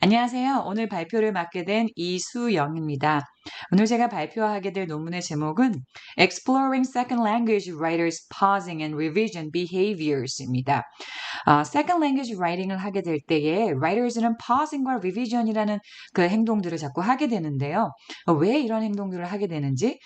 안녕하세요. 오늘 발표를 맡게 된 이수영입니다. 오늘 제가 발표하게 될 논문의 제목은 Exploring Second Language Writers' Pausing and Revision Behaviors입니다. Second Language Writing을 하게 될 때에 writers는 pausing과 revision이라는 그 행동들을 자꾸 하게 되는데요. 왜 이런 행동들을 하게 되는지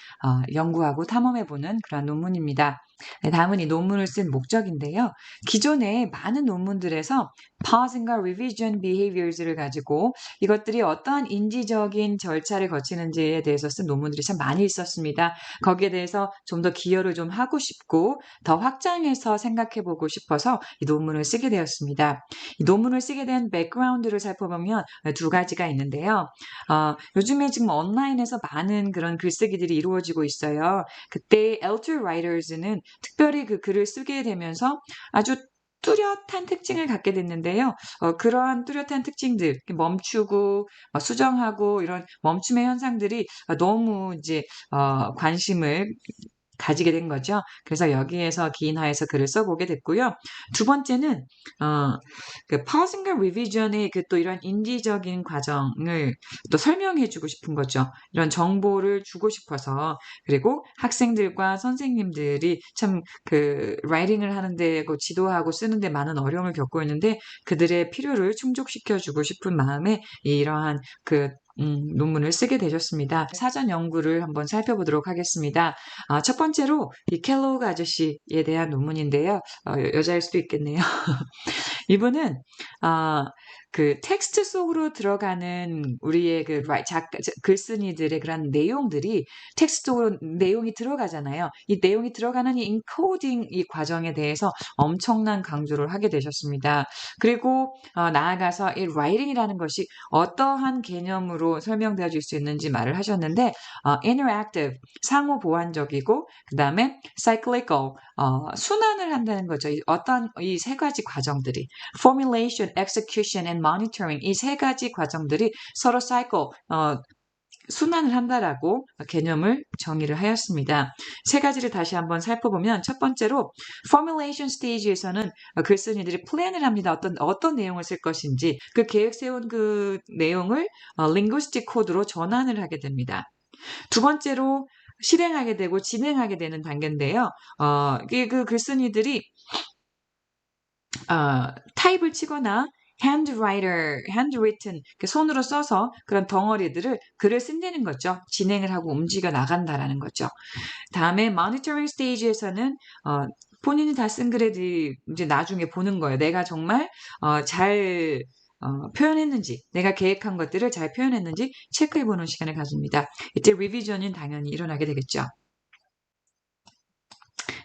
연구하고 탐험해보는 그런 논문입니다. 네, 다음은 이 논문을 쓴 목적인데요. 기존의 많은 논문들에서 pausing과 revision behaviors를 가지고 이것들이 어떠한 인지적인 절차를 거치는지에 대해서 쓴 논문들이 참 많이 있었습니다. 거기에 대해서 좀 더 기여를 좀 하고 싶고 더 확장해서 생각해 보고 싶어서 이 논문을 쓰게 되었습니다. 이 논문을 쓰게 된 백그라운드를 살펴보면 두 가지가 있는데요. 요즘에 지금 온라인에서 많은 그런 글쓰기들이 이루어지고 있어요. 그때 elder writers는 특별히 그 글을 쓰게 되면서 아주 뚜렷한 특징을 갖게 됐는데요. 그러한 뚜렷한 특징들, 멈추고 수정하고 이런 멈춤의 현상들이 너무 이제 관심을 가지게 된 거죠. 그래서 여기에서 기인하여서 글을 써보게 됐고요. 두 번째는 그 pausing과 revision의 그 또 이런 인지적인 과정을 또 설명해주고 싶은 거죠. 이런 정보를 주고 싶어서. 그리고 학생들과 선생님들이 참 그 라이팅을 하는데 그 지도하고 쓰는데 많은 어려움을 겪고 있는데 그들의 필요를 충족시켜주고 싶은 마음에 이러한 그 논문을 쓰게 되셨습니다. 사전 연구를 한번 살펴보도록 하겠습니다. 첫 번째로 이 켈로그 아저씨에 대한 논문인데요. 여자일 수도 있겠네요. 이분은 그 텍스트 속으로 들어가는 우리의 그 글쓴이들의 그런 내용들이 텍스트 속으로 내용이 들어가잖아요. 이 내용이 들어가는 이 인코딩 이 과정에 대해서 엄청난 강조를 하게 되셨습니다. 그리고 나아가서 이 writing이라는 것이 어떠한 개념으로 설명되어 줄 수 있는지 말을 하셨는데 interactive, 상호 보완적이고 그다음에 cyclical, 순환을 한다는 거죠. 어떤 이 세 가지 과정들이 formulation, execution, and monitoring 이 세 가지 과정들이 서로 cycle, 순환을 한다라고 개념을 정의를 하였습니다. 세 가지를 다시 한번 살펴보면 첫 번째로 formulation stage에서는 글쓴이들이 플랜을 합니다. 어떤 내용을 쓸 것인지 그 계획 세운 그 내용을 linguistic 코드로 전환을 하게 됩니다. 두 번째로 실행하게 되고 진행하게 되는 단계인데요. 그 글쓴이들이 타입을 치거나 handwritten, 손으로 써서 그런 덩어리들을 글을 쓴다는 거죠. 진행을 하고 움직여 나간다라는 거죠. 다음에 monitoring stage에서는 본인이 다 쓴 글을 이제 나중에 보는 거예요. 내가 정말 잘 표현했는지, 내가 계획한 것들을 잘 표현했는지 체크해보는 시간을 가집니다. 이때 revision은 당연히 일어나게 되겠죠.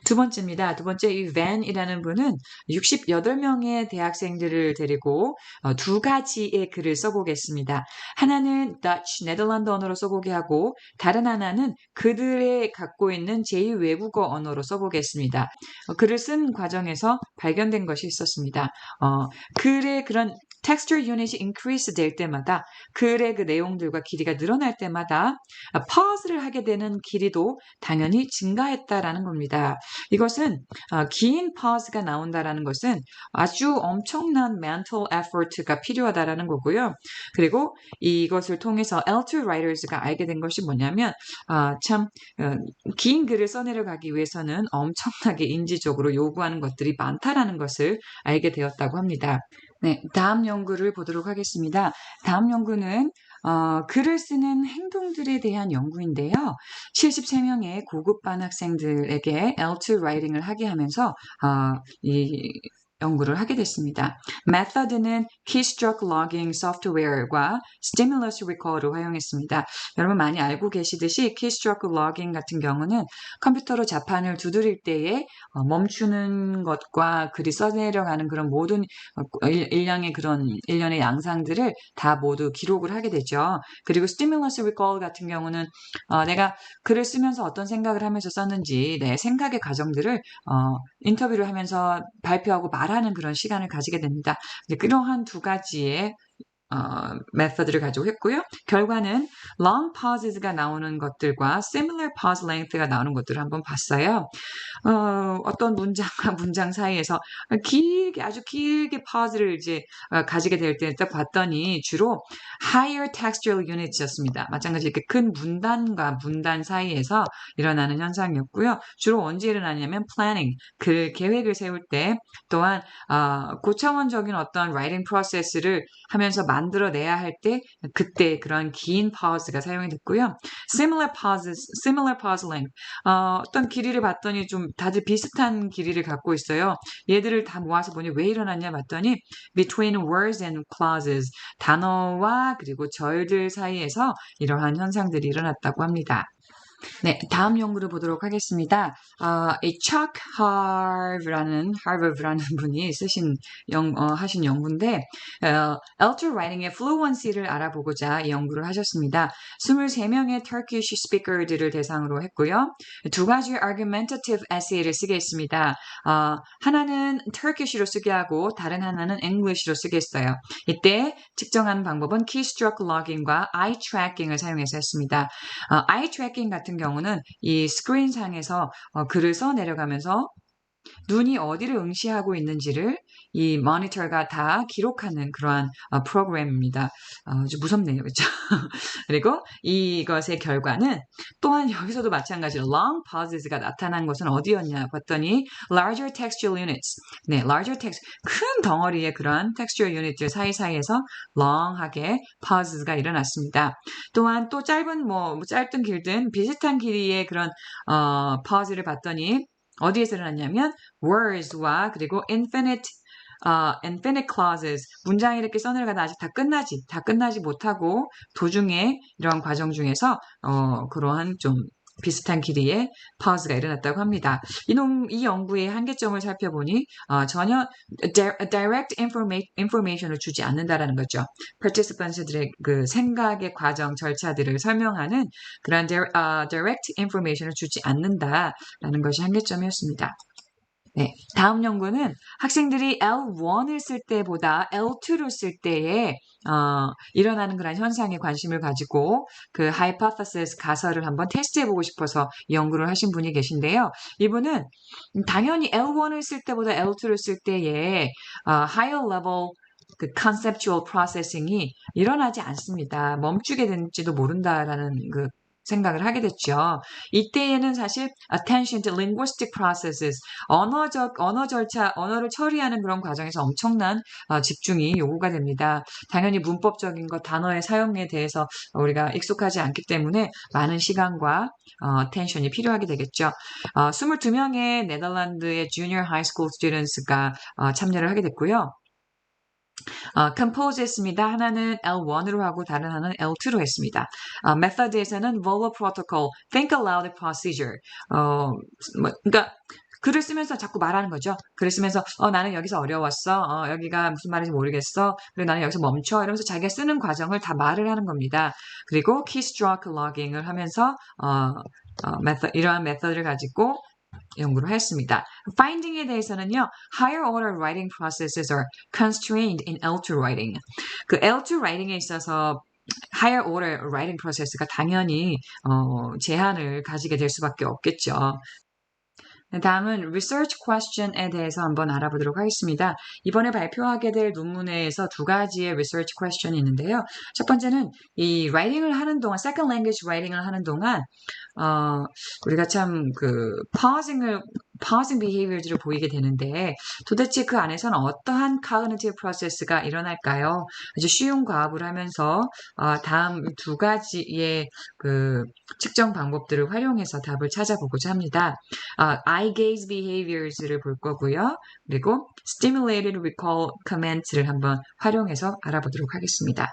두 번째입니다. 두 번째 이 van이라는 분은 68명의 대학생들을 데리고 두 가지의 글을 써보겠습니다. 하나는 Dutch, 네덜란드 언어로 써보게 하고 다른 하나는 그들의 갖고 있는 제2외국어 언어로 써보겠습니다. 글을 쓴 과정에서 발견된 것이 있었습니다. 글의 그런 texture unit이 increase 될 때마다 글의 그 내용들과 길이가 늘어날 때마다 pause를 하게 되는 길이도 당연히 증가했다라는 겁니다. 이것은 긴 pause가 나온다라는 것은 아주 엄청난 mental effort가 필요하다라는 거고요. 그리고 이것을 통해서 elder writers가 알게 된 것이 뭐냐면 참 긴 글을 써내려가기 위해서는 엄청나게 인지적으로 요구하는 것들이 많다라는 것을 알게 되었다고 합니다. 네, 다음 연구를 보도록 하겠습니다. 다음 연구는 글을 쓰는 행동들에 대한 연구인데요. 73명의 고급반 학생들에게 L2 라이팅을 하게 하면서 이 연구를 하게 됐습니다. 메서드는 keystroke logging 소프트웨어과 stimulus recall을 활용했습니다. 여러분 많이 알고 계시듯이 keystroke logging 같은 경우는 컴퓨터로 자판을 두드릴 때에 멈추는 것과 글이 써내려가는 그런 모든 일련의 양상들을 다 모두 기록을 하게 되죠. 그리고 stimulus recall 같은 경우는 내가 글을 쓰면서 어떤 생각을 하면서 썼는지 내 생각의 과정들을 인터뷰를 하면서 발표하고 말하는 그런 시간을 가지게 됩니다. 그러한 두 가지의 메서드를 가지고 했고요. 결과는 long pauses가 나오는 것들과 similar pause length가 나오는 것들을 한번 봤어요. 어떤 문장과 문장 사이에서 길게 아주 길게 pause를 이제 가지게 될 때 딱 봤더니 주로 higher textual units였습니다. 마찬가지 이렇게 큰 문단과 문단 사이에서 일어나는 현상이었고요. 주로 언제 일어나냐면 planning, 그 계획을 세울 때 또한 고차원적인 어떤 writing process를 하면서 만들어내야 할 때 그때 그런 긴 pause가 사용이 됐고요. similar pause length. 어떤 길이를 봤더니 좀 다들 비슷한 길이를 갖고 있어요. 얘들을 다 모아서 보니 왜 일어났냐 봤더니 between words and clauses. 단어와 그리고 절들 사이에서 이러한 현상들이 일어났다고 합니다. 네, 다음 연구를 보도록 하겠습니다. 이 Chuck Harve라는 분이 하신 연구인데, Elter Writing의 fluency를 알아보고자 이 연구를 하셨습니다. 23명의 Turkish speaker들을 대상으로 했고요. 두 가지 argumentative essay를 쓰게 했습니다. 하나는 Turkish로 쓰게 하고 다른 하나는 English로 쓰게 했어요. 이때 측정하는 방법은 keystroke logging과 eye tracking을 사용해서 했습니다. eye tracking 같은 경우는 이 스크린상에서 글을 써 내려가면서 눈이 어디를 응시하고 있는지를 이 모니터가 다 기록하는 그러한 프로그램입니다. 좀 무섭네요. 그렇죠? 그리고 이것의 결과는 또한 여기서도 마찬가지로 long pauses가 나타난 것은 어디였냐 봤더니 larger textual units. 네, larger text, 큰 덩어리의 그러한 textual unit들 사이사이에서 long하게 pauses가 일어났습니다. 또한 또 짧든 길든 비슷한 길이의 그런 pause를 봤더니 어디에서 일어났냐면 words와 그리고 infinite clauses, 문장이 이렇게 써내려가다 아직 다 끝나지 못하고 도중에 이러한 과정 중에서 그러한 좀 비슷한 길이의 pause가 일어났다고 합니다. 이 연구의 한계점을 살펴보니 전혀 direct information을 주지 않는다라는 거죠. participants들의 그 생각의 과정, 절차들을 설명하는 그런 direct information을 주지 않는다라는 것이 한계점이었습니다. 네, 다음 연구는 학생들이 L1을 쓸 때보다 L2를 쓸 때에 일어나는 그런 현상에 관심을 가지고 그 hypothesis 가설을 한번 테스트해보고 싶어서 연구를 하신 분이 계신데요. 이분은 당연히 L1을 쓸 때보다 L2를 쓸 때에 higher level 그 conceptual processing이 일어나지 않습니다. 멈추게 될지도 모른다라는 그 생각을 하게 됐죠. 이때에는 사실 attention to linguistic processes, 언어를 처리하는 그런 과정에서 엄청난 집중이 요구가 됩니다. 당연히 문법적인 것, 단어의 사용에 대해서 우리가 익숙하지 않기 때문에 많은 시간과 attention이 필요하게 되겠죠. 22명의 네덜란드의 junior high school students가 참여를 하게 됐고요. compose 했습니다. 하나는 L1으로 하고 다른 하나는 L2로 했습니다. method에서는 verbal protocol, think aloud procedure. 그러니까 글을 쓰면서 자꾸 말하는 거죠. 글을 쓰면서 나는 여기서 어려웠어. 여기가 무슨 말인지 모르겠어. 그리고 나는 여기서 멈춰. 이러면서 자기가 쓰는 과정을 다 말을 하는 겁니다. 그리고 keystroke logging을 하면서 이러한 메서드를 가지고 연구를 했습니다. finding에 대해서는요, higher order writing processes are constrained in L2 writing. 그 L2 writing에 있어서 higher order writing process가 당연히 제한을 가지게 될 수밖에 없겠죠. 다음은 research question에 대해서 한번 알아보도록 하겠습니다. 이번에 발표하게 될 논문에서 두 가지의 research question이 있는데요. 첫 번째는 이 writing을 하는 동안, second language writing을 하는 동안 우리가 참 pausing behaviors를 보이게 되는데 도대체 그 안에서는 어떠한 cognitive process가 일어날까요? 아주 쉬운 과학을 하면서 다음 두 가지의 그 측정 방법들을 활용해서 답을 찾아보고자 합니다. eye gaze behaviors를 볼 거고요. 그리고 stimulated recall comment를 한번 활용해서 알아보도록 하겠습니다.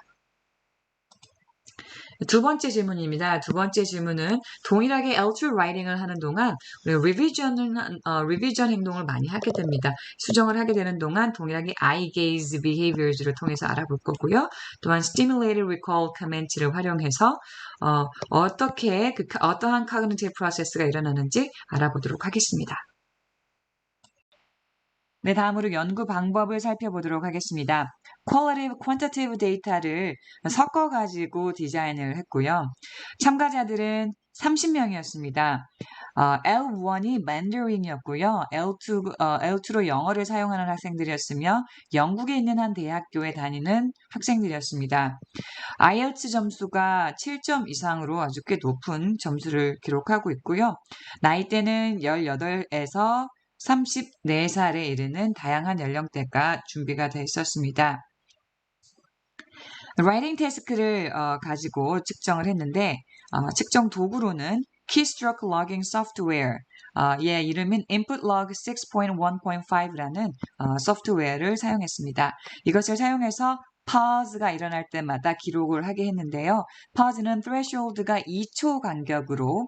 두 번째 질문입니다. 두 번째 질문은 동일하게 L2 writing을 하는 동안 리비전 행동을 많이 하게 됩니다. 수정을 하게 되는 동안 동일하게 eye gaze behaviors를 통해서 알아볼 거고요. 또한 stimulated recall comment를 활용해서 어떠한 cognitive process가 일어나는지 알아보도록 하겠습니다. 네, 다음으로 연구 방법을 살펴보도록 하겠습니다. Qualitative, Quantitative 데이터를 섞어가지고 디자인을 했고요. 참가자들은 30명이었습니다. L1이 맨더린이었고요. L2로 영어를 사용하는 학생들이었으며 영국에 있는 한 대학교에 다니는 학생들이었습니다. IELTS 점수가 7점 이상으로 아주 꽤 높은 점수를 기록하고 있고요. 나이대는 18에서 34살에 이르는 다양한 연령대가 준비가 되어 있었습니다. 라이팅 태스크를 가지고 측정을 했는데 측정 도구로는 Keystroke Logging Software, 얘 이름인 InputLog 6.1.5라는 소프트웨어를 사용했습니다. 이것을 사용해서 pause가 일어날 때마다 기록을 하게 했는데요. pause는 threshold가 2초 간격으로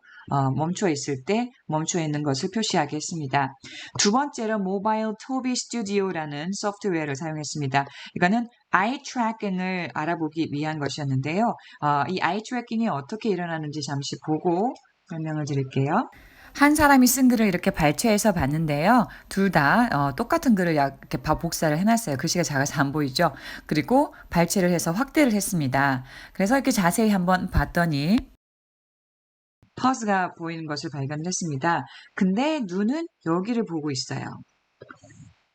멈춰 있을 때 멈춰 있는 것을 표시하게 했습니다. 두 번째로 Mobile Toby Studio라는 소프트웨어를 사용했습니다. 이거는 eye tracking을 알아보기 위한 것이었는데요. 이 eye tracking이 어떻게 일어나는지 잠시 보고 설명을 드릴게요. 한 사람이 쓴 글을 이렇게 발췌해서 봤는데요. 둘 다 똑같은 글을 이렇게 복사를 해놨어요. 글씨가 작아서 안 보이죠? 그리고 발췌를 해서 확대를 했습니다. 그래서 이렇게 자세히 한번 봤더니 퍼즈가 보이는 것을 발견을 했습니다. 근데 눈은 여기를 보고 있어요.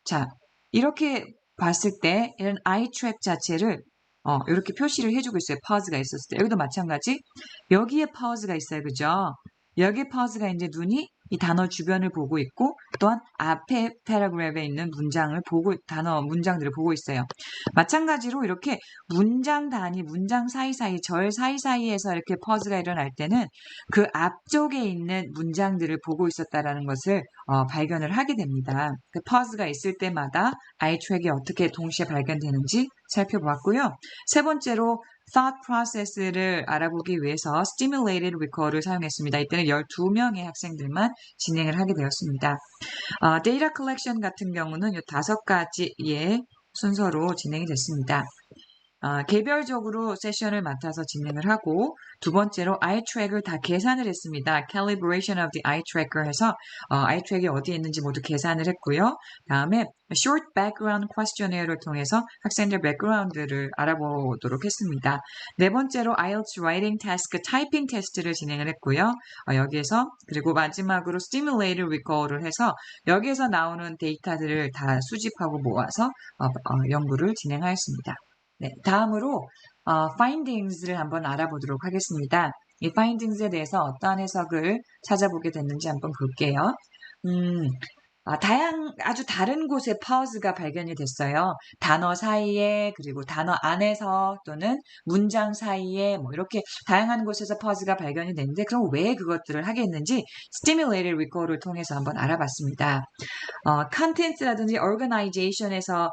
자, 이렇게 봤을 때 이런 eye track 자체를 이렇게 표시를 해주고 있어요. pause가 있었을 때. 여기도 마찬가지. 여기에 pause가 있어요. 그죠? 여기에 pause가 이제 눈이 이 단어 주변을 보고 있고 또한 앞에 패러그래프에 있는 문장들을 보고 있어요. 마찬가지로 이렇게 문장 단위, 문장 사이사이, 절 사이사이에서 이렇게 pause가 일어날 때는 그 앞쪽에 있는 문장들을 보고 있었다라는 것을 발견을 하게 됩니다. 그 pause가 있을 때마다 eye track이 어떻게 동시에 발견되는지 살펴보았고요. 세 번째로 thought process를 알아보기 위해서 stimulated recall을 사용했습니다. 이때는 12명의 학생들만 진행을 하게 되었습니다. data collection 같은 경우는 이 5가지의 순서로 진행이 됐습니다. 개별적으로 세션을 맡아서 진행을 하고 두 번째로 eye track을 다 계산을 했습니다. calibration of the eye tracker 해서 eye track이 어디에 있는지 모두 계산을 했고요. 다음에 short background questionnaires 통해서 학생들 백그라운드를 알아보도록 했습니다. 네 번째로 IELTS writing task typing 테스트를 진행을 했고요. 여기에서 그리고 마지막으로 stimulated recall을 해서 여기에서 나오는 데이터들을 다 수집하고 모아서 연구를 진행하였습니다. 네, 다음으로 findings를 한번 알아보도록 하겠습니다. 이 findings에 대해서 어떠한 해석을 찾아보게 됐는지 한번 볼게요. 아주 다른 곳에 pause가 발견이 됐어요. 단어 사이에 그리고 단어 안에서 또는 문장 사이에 뭐 이렇게 다양한 곳에서 pause가 발견이 됐는데 그럼 왜 그것들을 하게 했는지 stimulated recall을 통해서 한번 알아봤습니다. 컨텐츠라든지 organization에서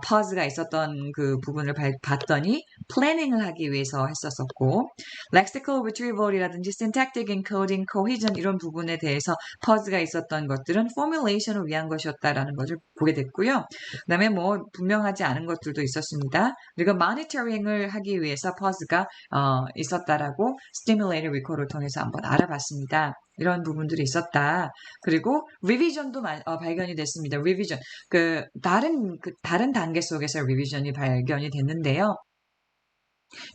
pause가 있었던 그 부분을 봤더니 planning을 하기 위해서 했었고 lexical retrieval이라든지 syntactic encoding, cohesion 이런 부분에 대해서 pause가 있었던 것들은 formulation을 위한 것이었다라는 것을 보게 됐고요. 그 다음에 뭐 분명하지 않은 것들도 있었습니다. 그리고 monitoring을 하기 위해서 pause가 있었다라고 stimulated recall을 통해서 한번 알아봤습니다. 이런 부분들이 있었다. 그리고 리비전도 발견이 됐습니다. 리비전. 다른 단계 속에서 리비전이 발견이 됐는데요.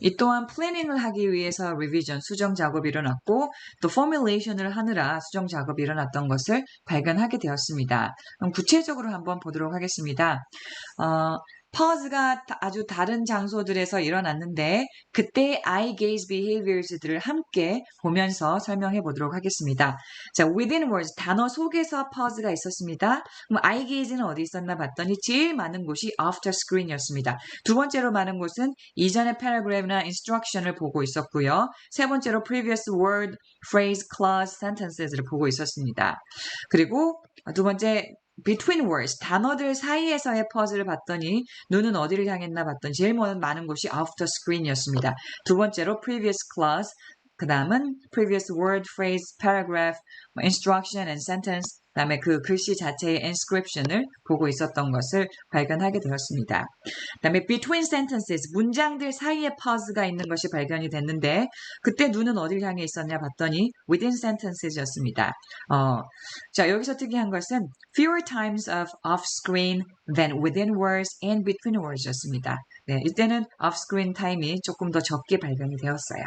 이 또한 플래닝을 하기 위해서 리비전, 수정 작업이 일어났고 또 포뮬레이션을 하느라 수정 작업이 일어났던 것을 발견하게 되었습니다. 그럼 구체적으로 한번 보도록 하겠습니다. pause가 아주 다른 장소들에서 일어났는데 그때 eye gaze behaviors들을 함께 보면서 설명해 보도록 하겠습니다. 자, within words 단어 속에서 pause가 있었습니다. 그럼 eye gaze는 어디 있었나 봤더니 제일 많은 곳이 after screen이었습니다. 두 번째로 많은 곳은 이전의 paragraph나 instruction을 보고 있었고요. 세 번째로 previous word, phrase, clause, sentences를 보고 있었습니다. 그리고 두 번째 between words, 단어들 사이에서의 pause를 봤더니 눈은 어디를 향했나 봤더니 제일 많은 곳이 after screen이었습니다. 두 번째로 previous clause, 그 다음은 previous word, phrase, paragraph, instruction and sentence, 그다음에 그 글씨 자체의 inscription을 보고 있었던 것을 발견하게 되었습니다. 그다음에 between sentences, 문장들 사이에 pause가 있는 것이 발견이 됐는데 그때 눈은 어딜 향해 있었냐 봤더니 within sentences였습니다. 자, 여기서 특이한 것은 fewer times of off-screen than within words and between words였습니다. 네, 이때는 off-screen 타임이 조금 더 적게 발견이 되었어요.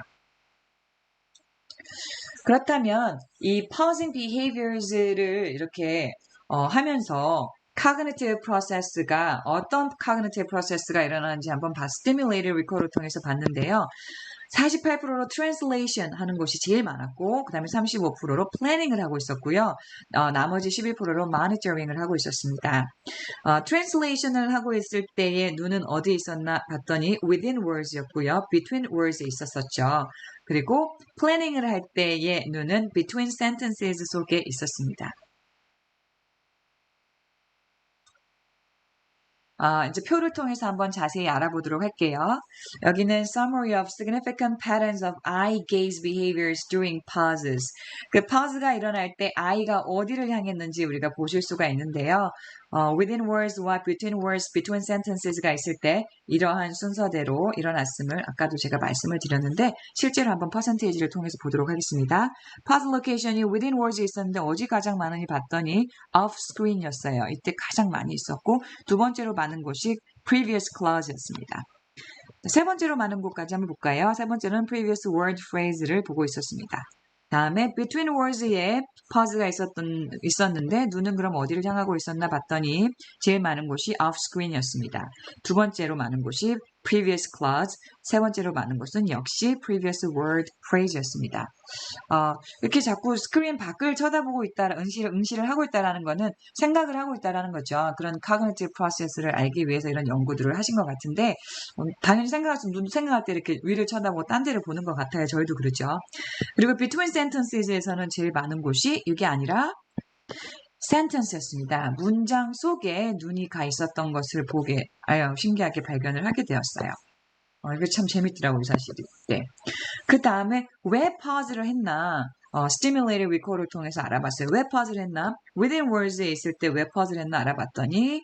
그렇다면 이 pausing behaviors를 이렇게 하면서 cognitive process가 어떤 cognitive process가 일어나는지 한번 stimulated recall을 통해서 봤는데요. 48%로 translation 하는 것이 제일 많았고 그 다음에 35%로 planning을 하고 있었고요. 나머지 11%로 monitoring을 하고 있었습니다. translation을 하고 있을 때에 눈은 어디에 있었나 봤더니 within words였고요. between words에 있었었죠. 그리고 planning을 할 때의 눈은 between sentences 속에 있었습니다. 이제 표를 통해서 한번 자세히 알아보도록 할게요. 여기는 summary of significant patterns of eye gaze behaviors during pauses. 그 pause가 일어날 때 eye가 어디를 향했는지 우리가 보실 수가 있는데요. within words와 between words, between sentenses가 있을 때 이러한 순서대로 일어났음을 아까도 제가 말씀을 드렸는데 실제로 한번 퍼센테이지를 통해서 보도록 하겠습니다. pause location이 within words에 있었는데 어디 가장 많으니 봤더니 off screen이었어요. 이때 가장 많이 있었고 두 번째로 많은 곳이 previous clause였습니다. 세 번째로 많은 곳까지 한번 볼까요? 세 번째는 previous word phrase를 보고 있었습니다. 다음에 between words에 pause가 있었는데 눈은 그럼 어디를 향하고 있었나 봤더니 제일 많은 곳이 off screen이었습니다. 두 번째로 많은 곳이 previous clause, 세 번째로 많은 곳은 역시 previous word phrase였습니다. 이렇게 자꾸 스크린 밖을 쳐다보고 있다, 응시를 하고 있다라는 거는 생각을 하고 있다라는 거죠. 그런 cognitive process를 알기 위해서 이런 연구들을 하신 것 같은데, 당연히 생각할 때 이렇게 위를 쳐다보고 딴 데를 보는 것 같아요. 저희도 그렇죠. 그리고 between sentences에서는 제일 많은 곳이 이게 아니라 sentence였습니다. 문장 속에 눈이 가 있었던 것을 신기하게 발견을 하게 되었어요. 이거 참 재밌더라고요, 사실이. 네. 그 다음에 왜 pause를 했나? stimulated recall을 통해서 알아봤어요. 왜 pause를 했나? within words에 있을 때 왜 pause를 했나 알아봤더니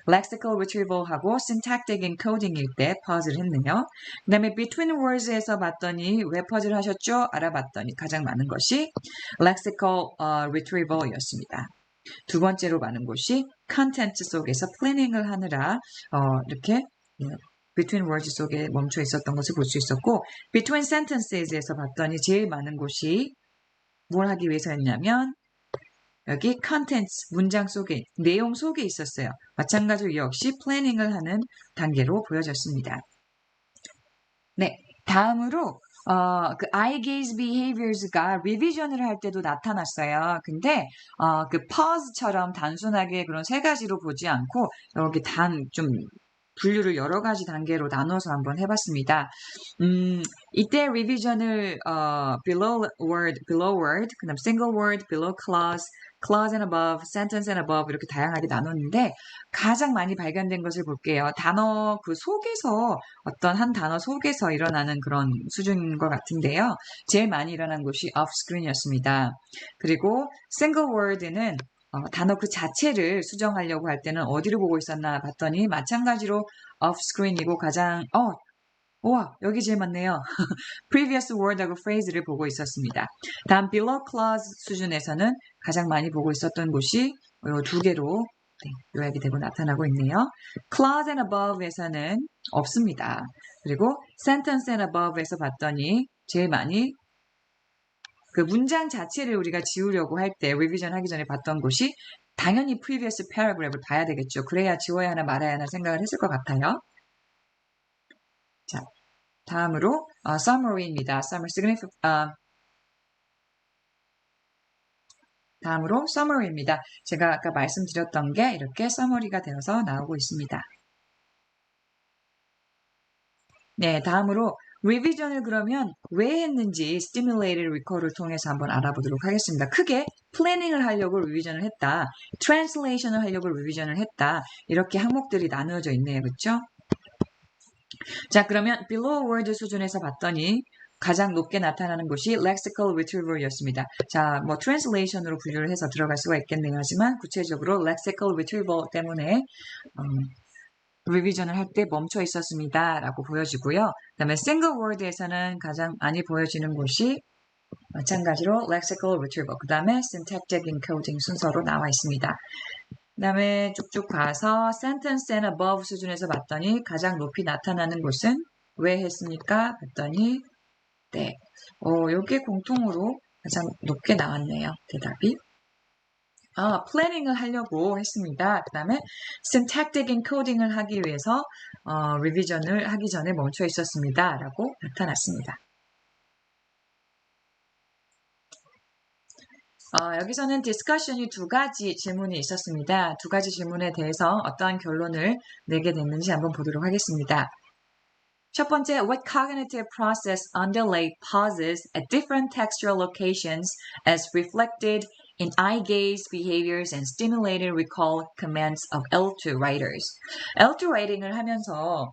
lexical retrieval하고 syntactic encoding일 때 pause를 했네요. 그 다음에 between words에서 봤더니 왜 pause를 하셨죠? 알아봤더니 가장 많은 것이 lexical retrieval이었습니다. 두 번째로 많은 곳이 content 속에서 planning을 하느라 이렇게 between words 속에 멈춰 있었던 것을 볼 수 있었고 between sentences에서 봤더니 제일 많은 곳이 뭘 하기 위해서였냐면 여기 contents, 문장 속에, 내용 속에 있었어요. 마찬가지로 역시 planning을 하는 단계로 보여졌습니다. 네, 다음으로 그 eye gaze behaviors가 revision을 할 때도 나타났어요. 근데 그 pause처럼 단순하게 그런 세 가지로 보지 않고 여기 좀 분류를 여러 가지 단계로 나눠서 한번 해봤습니다. 이때 revision을 below word, 그다음 single word, below clause, clause and above, sentence and above 이렇게 다양하게 나눴는데 가장 많이 발견된 것을 볼게요. 단어 그 속에서 어떤 한 단어 속에서 일어나는 그런 수준인 것 같은데요. 제일 많이 일어난 곳이 off screen이었습니다. 그리고 single word는 단어 그 자체를 수정하려고 할 때는 어디를 보고 있었나 봤더니 마찬가지로 off screen이고 가장 우와 여기 제일 많네요. previous word하고 phrase를 보고 있었습니다. 다음 below clause 수준에서는 가장 많이 보고 있었던 곳이 이 두 개로 요약이 되고 나타나고 있네요. clause and above에서는 없습니다. 그리고 sentence and above에서 봤더니 제일 많이 그 문장 자체를 우리가 지우려고 할 때 리비전 하기 전에 봤던 곳이 당연히 previous paragraph을 봐야 되겠죠. 그래야 지워야 하나 말아야 하나 생각을 했을 것 같아요. 자, 다음으로 summary입니다. 다음으로 summary입니다. 제가 아까 말씀드렸던 게 이렇게 summary가 되어서 나오고 있습니다. 네, 다음으로 리비전을 그러면 왜 했는지 stimulated recall을 통해서 한번 알아보도록 하겠습니다. 크게 planning을 하려고 리비전을 했다. translation을 하려고 리비전을 했다. 이렇게 항목들이 나누어져 있네요. 그렇죠? 자, 그러면 below word 수준에서 봤더니 가장 높게 나타나는 곳이 lexical retrieval이었습니다. 자, 뭐 translation으로 분류를 해서 들어갈 수가 있겠네요. 하지만 구체적으로 lexical retrieval 때문에 리비전을 할 때 멈춰 있었습니다. 라고 보여지고요. 그 다음에 single word에서는 가장 많이 보여지는 곳이 마찬가지로 lexical retrieval, 그 다음에 syntactic encoding 순서로 나와 있습니다. 그 다음에 쭉쭉 가서 sentence and above 수준에서 봤더니 가장 높이 나타나는 곳은 왜 했습니까? 봤더니 네, 요게 공통으로 가장 높게 나왔네요. 대답이. 플래닝을 하려고 했습니다. 그 다음에 syntactic encoding을 하기 위해서 리비전을 하기 전에 멈춰 있었습니다. 라고 나타났습니다. 여기서는 디스커션이 두 가지 질문이 있었습니다. 두 가지 질문에 대해서 어떠한 결론을 내게 됐는지 한번 보도록 하겠습니다. 첫 번째, what cognitive process underlay pauses at different textual locations as reflected in eye gaze behaviors and stimulated recall commands of L2 writers. L2 writing을 하면서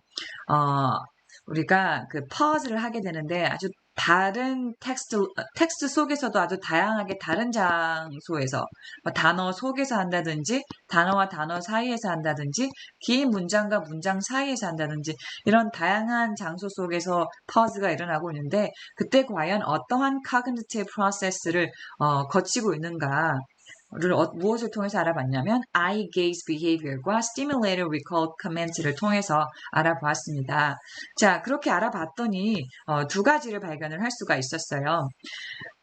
우리가 그 pause를 하게 되는데 아주 다른 텍스트 속에서도 아주 다양하게 다른 장소에서 단어 속에서 한다든지 단어와 단어 사이에서 한다든지 긴 문장과 문장 사이에서 한다든지 이런 다양한 장소 속에서 pause가 일어나고 있는데 그때 과연 어떠한 cognitive process를 거치고 있는가 를 무엇을 통해서 알아봤냐면 eye gaze behavior과 stimulated recall commands를 통해서 알아보았습니다. 자, 그렇게 알아봤더니 두 가지를 발견을 할 수가 있었어요.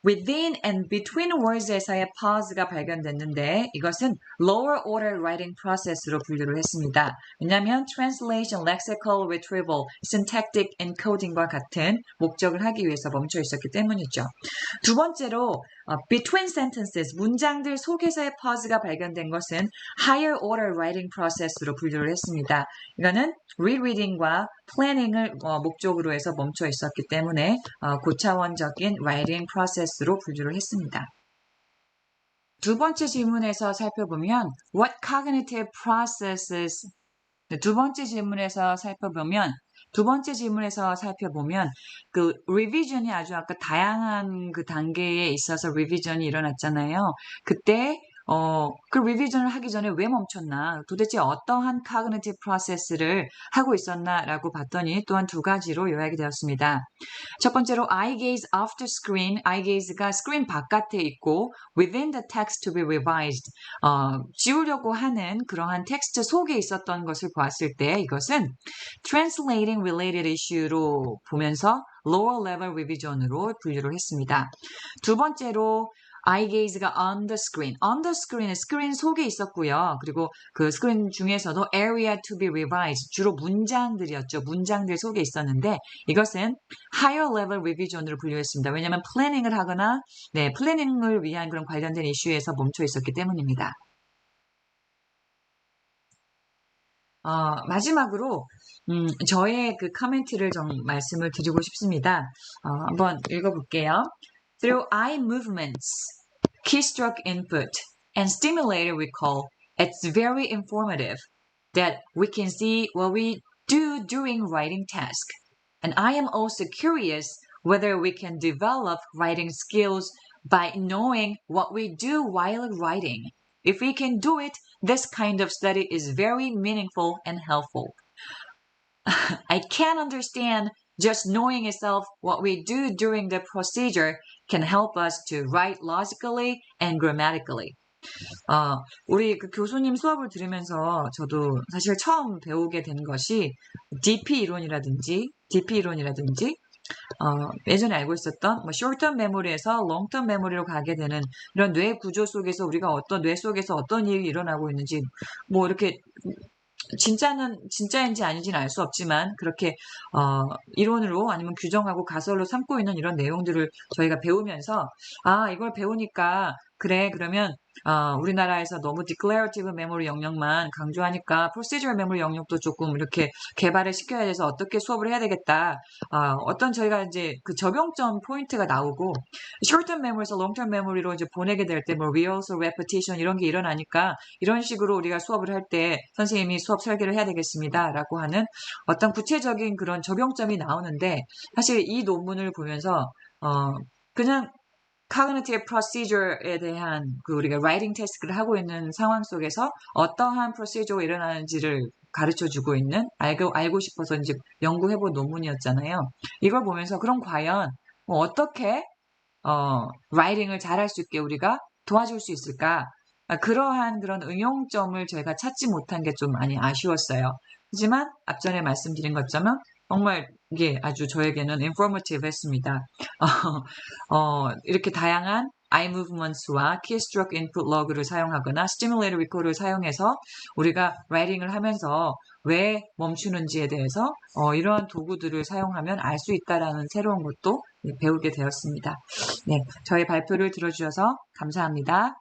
Within and between words에서의 pause가 발견됐는데 이것은 lower order writing process로 분류를 했습니다. 왜냐하면 translation, lexical retrieval, syntactic encoding과 같은 목적을 하기 위해서 멈춰 있었기 때문이죠. 두 번째로 between sentences, 문장들 속에서의 pause가 발견된 것은 higher order writing process로 분류를 했습니다. 이거는 rereading과 planning을 목적으로 해서 멈춰 있었기 때문에 고차원적인 writing process로 분류를 했습니다. 두 번째 질문에서 살펴보면 what cognitive processes 두 번째 질문에서 살펴보면 그 리비전이 아주 아까 다양한 그 단계에 있어서 리비전이 일어났잖아요. 그때 그 리비전을 하기 전에 왜 멈췄나? 도대체 어떠한 cognitive process를 하고 있었나라고 봤더니 또한 두 가지로 요약이 되었습니다. 첫 번째로 eye gaze off the screen, eye gaze가 스크린 바깥에 있고 within the text to be revised, 지우려고 하는 그러한 텍스트 속에 있었던 것을 보았을 때 이것은 translating related issue로 보면서 lower level revision으로 분류를 했습니다. 두 번째로 eye gaze가 on the screen은 스크린 속에 있었고요. 그리고 그 스크린 중에서도 area to be revised, 주로 문장들이었죠. 문장들 속에 있었는데 이것은 higher level revision으로 분류했습니다. 왜냐하면 플래닝을 하거나 플래닝을 위한 그런 관련된 이슈에서 멈춰 있었기 때문입니다. 마지막으로 저의 그 코멘트를 좀 말씀을 드리고 싶습니다. 한번 읽어볼게요. Through eye movements, keystroke input, and stimulated recall, it's very informative that we can see what we do during writing task. And I am also curious whether we can develop writing skills by knowing what we do while writing. If we can do it, this kind of study is very meaningful and helpful. I can't understand just knowing itself what we do during the procedure can help us to write logically and grammatically. 우리 그 교수님 수업을 들으면서 저도 사실 처음 배우게 된 것이 DP 이론이라든지 예전에 알고 있었던 short-term memory에서 long-term memory로 가게 되는 이런 뇌 구조 속에서 우리가 뇌 속에서 어떤 일이 일어나고 있는지 이렇게 진짜인지 아닌지는 알 수 없지만 그렇게 이론으로 아니면 규정하고 가설로 삼고 있는 이런 내용들을 저희가 배우면서 이걸 배우니까 그래, 그러면 우리나라에서 너무 declarative memory 영역만 강조하니까 procedural memory 영역도 조금 이렇게 개발을 시켜야 돼서 어떻게 수업을 해야 되겠다. 어떤 저희가 이제 그 적용점 포인트가 나오고 short-term memory에서 long-term memory로 이제 보내게 될 때 뭐 rehearsal, repetition 이런 게 일어나니까 이런 식으로 우리가 수업을 할 때 선생님이 수업 설계를 해야 되겠습니다라고 하는 어떤 구체적인 그런 적용점이 나오는데 사실 이 논문을 보면서 그냥 cognitive procedure에 대한 그 우리가 writing task를 하고 있는 상황 속에서 어떠한 procedure가 일어나는지를 가르쳐 주고 있는 알고 싶어서 이제 연구해본 논문이었잖아요. 이걸 보면서 그럼 과연 뭐 어떻게 writing을 잘할 수 있게 우리가 도와줄 수 있을까? 그러한 그런 응용점을 저희가 찾지 못한 게 좀 많이 아쉬웠어요. 하지만 앞전에 말씀드린 것처럼 정말 이게 아주 저에게는 informative 했습니다. 이렇게 다양한 eye movements와 keystroke input log를 사용하거나 stimulated recall을 사용해서 우리가 writing을 하면서 왜 멈추는지에 대해서 이러한 도구들을 사용하면 알 수 있다라는 새로운 것도 배우게 되었습니다. 네, 저희 발표를 들어주셔서 감사합니다.